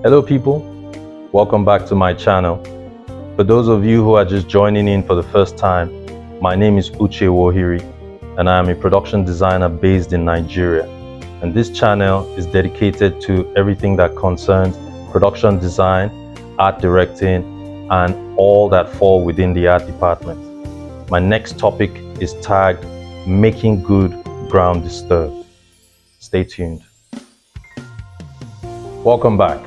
Hello people, welcome back to my channel. For those of you who are just joining in for the first time, my name is Uche Wohiri and I am a production designer based in Nigeria. And this channel is dedicated to everything that concerns production design, art directing, and all that fall within the art department. My next topic is tagged Making Good Ground Disturbed. Stay tuned. Welcome back.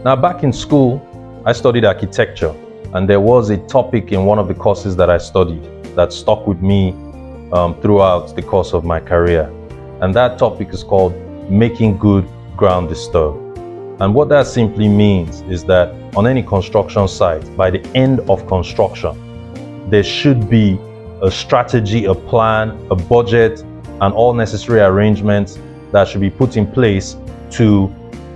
Now, back in school, I studied architecture, and there was a topic in one of the courses that I studied that stuck with me throughout the course of my career. And that topic is called Making Good Ground Disturbed. And what that simply means is that on any construction site, by the end of construction, there should be a strategy, a plan, a budget, and all necessary arrangements that should be put in place to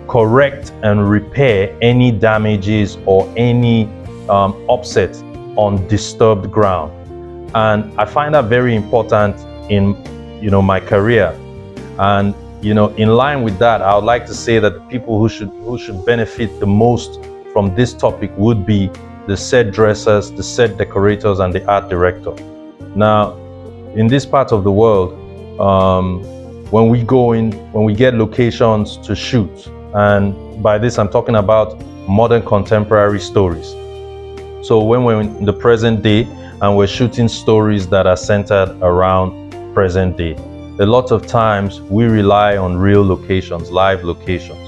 correct and repair any damages or any upset on disturbed ground. And I find that very important in my career. And in line with that, I would like to say that the people who should benefit the most from this topic would be the set dressers, the set decorators, and the art director. Now, in this part of the world, when we get locations to shoot, and by this I'm talking about modern contemporary stories. So when we're in the present day and we're shooting stories that are centered around present day, a lot of times we rely on real locations, live locations.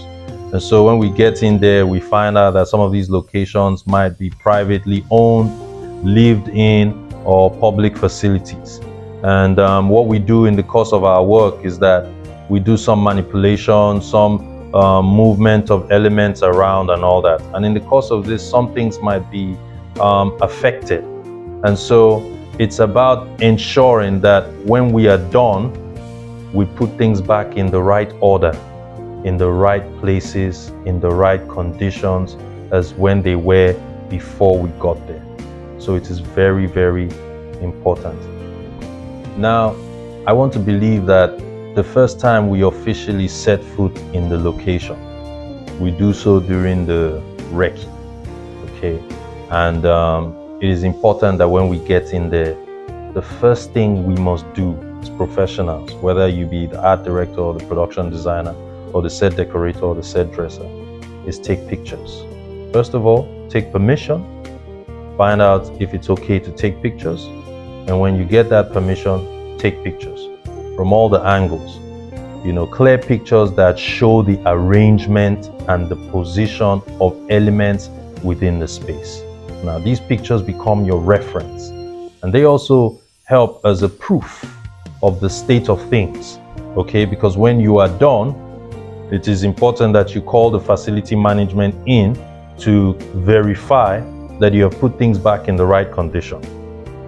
And so when we get in there, we find out that some of these locations might be privately owned, lived in, or public facilities. And what we do in the course of our work is that we do some manipulation, some movement of elements around and all that. And in the course of this, some things might be affected. And so it's about ensuring that when we are done, we put things back in the right order, in the right places, in the right conditions as when they were before we got there. So it is very, very important. Now, I want to believe that the first time we officially set foot in the location, we do so during the recce, okay? And it is important that when we get in there, the first thing we must do as professionals, whether you be the art director or the production designer or the set decorator or the set dresser, is take pictures. First of all, take permission, find out if it's okay to take pictures. And when you get that permission, take pictures from all the angles, clear pictures that show the arrangement and the position of elements within the space. Now, these pictures become your reference, and they also help as a proof of the state of things, okay? Because when you are done, it is important that you call the facility management in to verify that you have put things back in the right condition.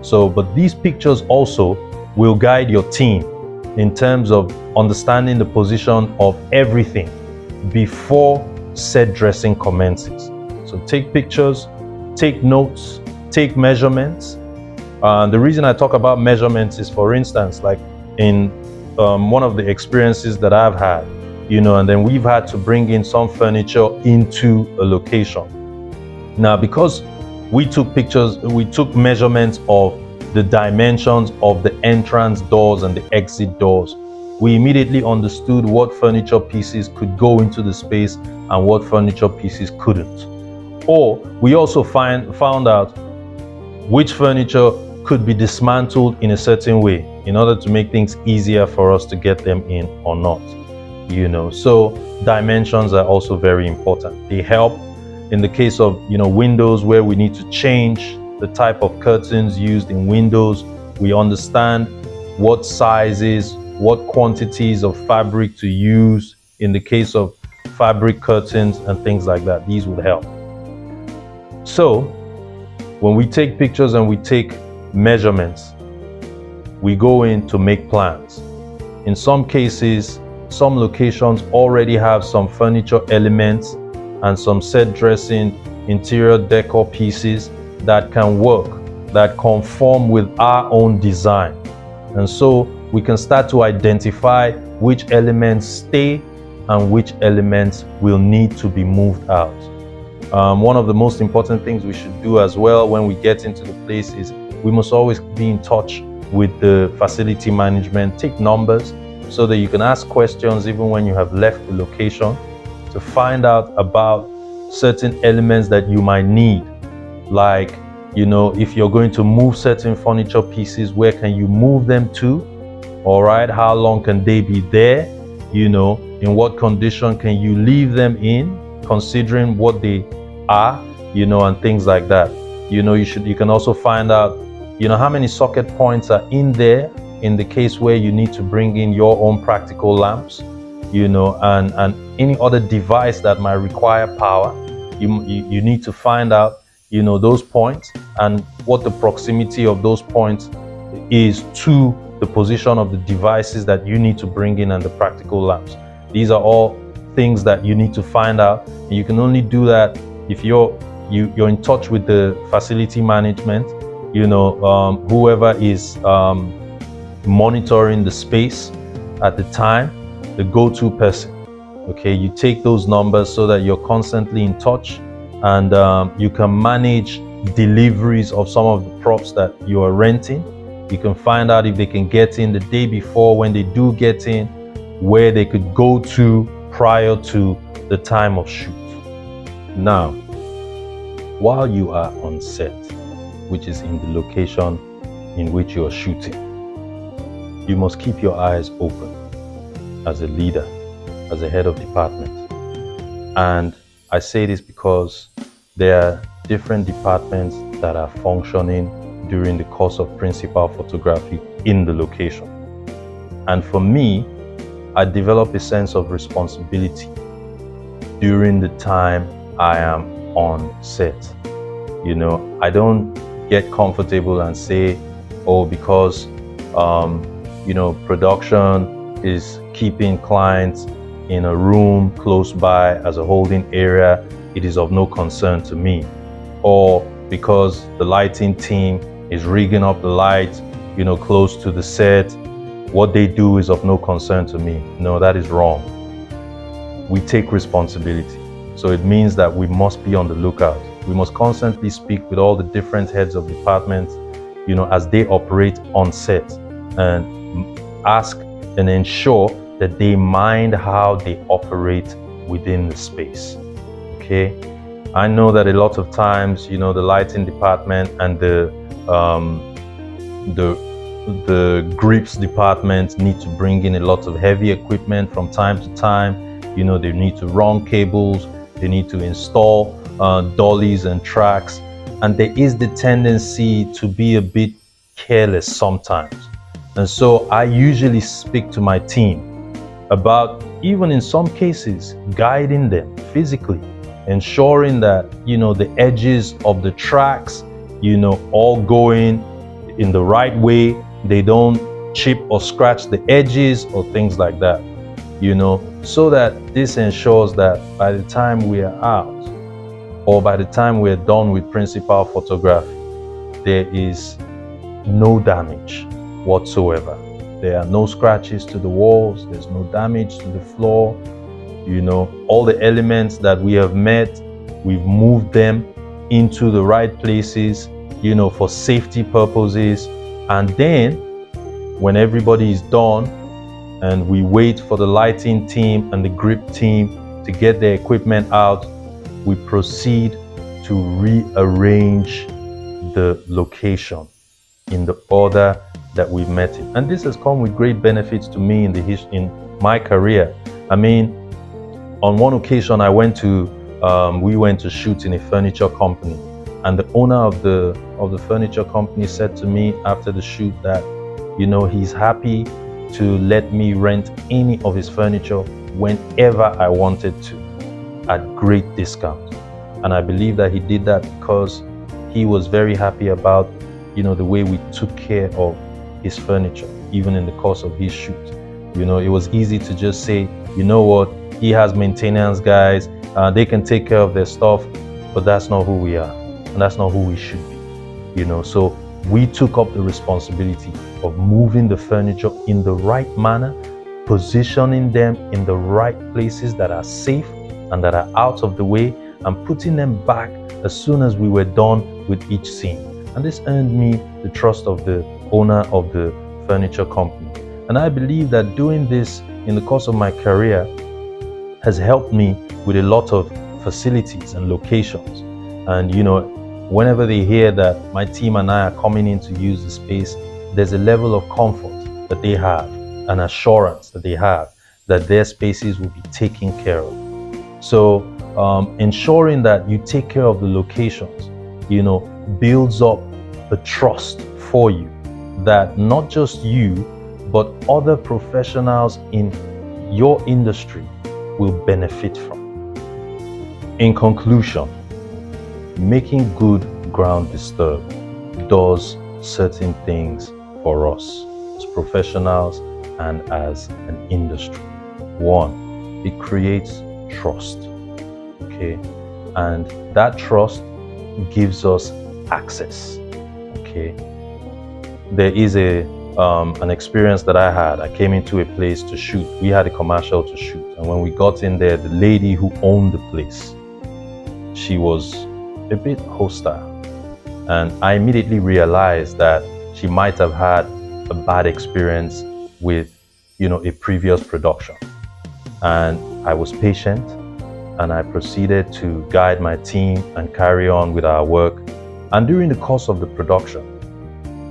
So, but these pictures also will guide your team in terms of understanding the position of everything before set dressing commences. So take pictures, take notes, take measurements. The reason I talk about measurements is, for instance, like in one of the experiences that I've had, and then we've had to bring in some furniture into a location. Now, because we took pictures, we took measurements of the dimensions of the entrance doors and the exit doors, we immediately understood what furniture pieces could go into the space and what furniture pieces couldn't. Or we also found out which furniture could be dismantled in a certain way in order to make things easier for us to get them in or not. So dimensions are also very important. They help in the case of windows, where we need to change the type of curtains used in windows. We understand what sizes, what quantities of fabric to use in the case of fabric curtains and things like that. These would help. So when we take pictures and we take measurements, we go in to make plans. In some cases, some locations already have some furniture elements and some set dressing, interior decor pieces that can work, that conform with our own design. And so we can start to identify which elements stay and which elements will need to be moved out. One of the most important things we should do as well when we get into the place is we must always be in touch with the facility management. Take numbers so that you can ask questions even when you have left the location to find out about certain elements that you might need. Like, if you're going to move certain furniture pieces, where can you move them to? All right, how long can they be there? In what condition can you leave them in, considering what they are, and things like that. You can also find out, how many socket points are in there in the case where you need to bring in your own practical lamps, and any other device that might require power. You need to find out, those points and what the proximity of those points is to the position of the devices that you need to bring in and the practical lamps. These are all things that you need to find out, and you can only do that if you're in touch with the facility management, whoever is monitoring the space at the time, the go-to person. Okay, you take those numbers so that you're constantly in touch, and you can manage deliveries of some of the props that you are renting. You can find out if they can get in the day before, when they do get in, where they could go to prior to the time of shoot. Now, while you are on set, which is in the location in which you are shooting, you must keep your eyes open as a leader, as a head of department. And I say this because there are different departments that are functioning during the course of principal photography in the location. And for me, I develop a sense of responsibility during the time I am on set. I don't get comfortable and say, oh, because production is keeping clients in a room close by as a holding area, it is of no concern to me. Or because the lighting team is rigging up the lights, close to the set, what they do is of no concern to me. No, that is wrong. We take responsibility. So it means that we must be on the lookout. We must constantly speak with all the different heads of departments, as they operate on set, and ask and ensure that they mind how they operate within the space. Okay, I know that a lot of times, the lighting department and the grips department need to bring in a lot of heavy equipment from time to time. They need to run cables, they need to install dollies and tracks, and there is the tendency to be a bit careless sometimes. And so I usually speak to my team about, even in some cases, guiding them physically, ensuring that the edges of the tracks all going in the right way, they don't chip or scratch the edges or things like that, so that this ensures that by the time we are out, or by the time we're done with principal photography, there is no damage whatsoever. There are no scratches to the walls, there's no damage to the floor. All the elements that we have met, we've moved them into the right places, for safety purposes. And then when everybody is done and we wait for the lighting team and the grip team to get their equipment out, we proceed to rearrange the location in the order that we've met it. And this has come with great benefits to me in my career. I mean, on one occasion we went to shoot in a furniture company, and the owner of the furniture company said to me after the shoot that he's happy to let me rent any of his furniture whenever I wanted to, at great discount. And I believe that he did that because he was very happy about the way we took care of his furniture, even in the course of his shoot. It was easy to just say, what, he has maintenance guys, they can take care of their stuff, but that's not who we are, and that's not who we should be. So we took up the responsibility of moving the furniture in the right manner, positioning them in the right places that are safe and that are out of the way, and putting them back as soon as we were done with each scene. And this earned me the trust of the owner of the furniture company. And I believe that doing this in the course of my career has helped me with a lot of facilities and locations. And whenever they hear that my team and I are coming in to use the space, there's a level of comfort that they have, an assurance that they have that their spaces will be taken care of. So ensuring that you take care of the locations, builds up the trust for you that not just you, but other professionals in your industry will benefit from. In conclusion, making good ground disturbed does certain things for us as professionals and as an industry. One, it creates trust, okay? And that trust gives us access, okay? There is an experience that I had. I came into a place to shoot. We had a commercial to shoot. And when we got in there, the lady who owned the place, she was a bit hostile. And I immediately realized that she might have had a bad experience with, a previous production. And I was patient, and I proceeded to guide my team and carry on with our work. And during the course of the production,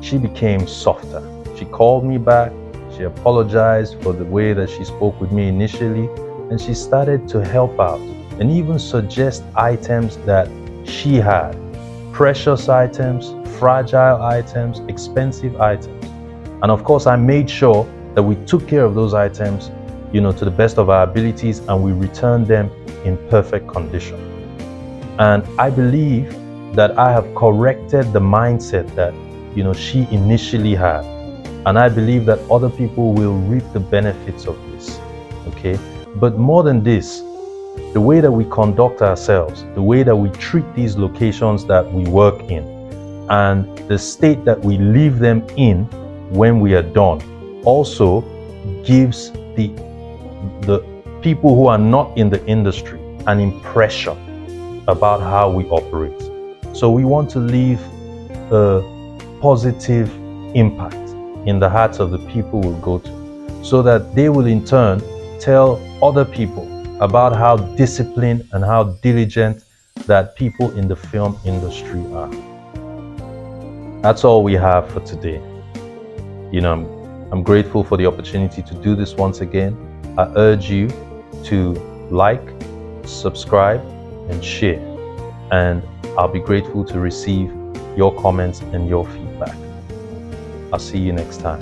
she became softer. She called me back, she apologized for the way that she spoke with me initially, and she started to help out and even suggest items that she had. Precious items, fragile items, expensive items. And of course, I made sure that we took care of those items, to the best of our abilities, and we returned them in perfect condition. And I believe that I have corrected the mindset that, she initially had. And I believe that other people will reap the benefits of this, okay? But more than this, the way that we conduct ourselves, the way that we treat these locations that we work in, and the state that we leave them in when we are done also gives the people who are not in the industry an impression about how we operate. So we want to leave a positive impact in the hearts of the people we'll go to, so that they will in turn tell other people about how disciplined and how diligent that people in the film industry are. That's all we have for today. I'm grateful for the opportunity to do this once again. I urge you to like, subscribe, and share. And I'll be grateful to receive your comments and your feedback. I'll see you next time.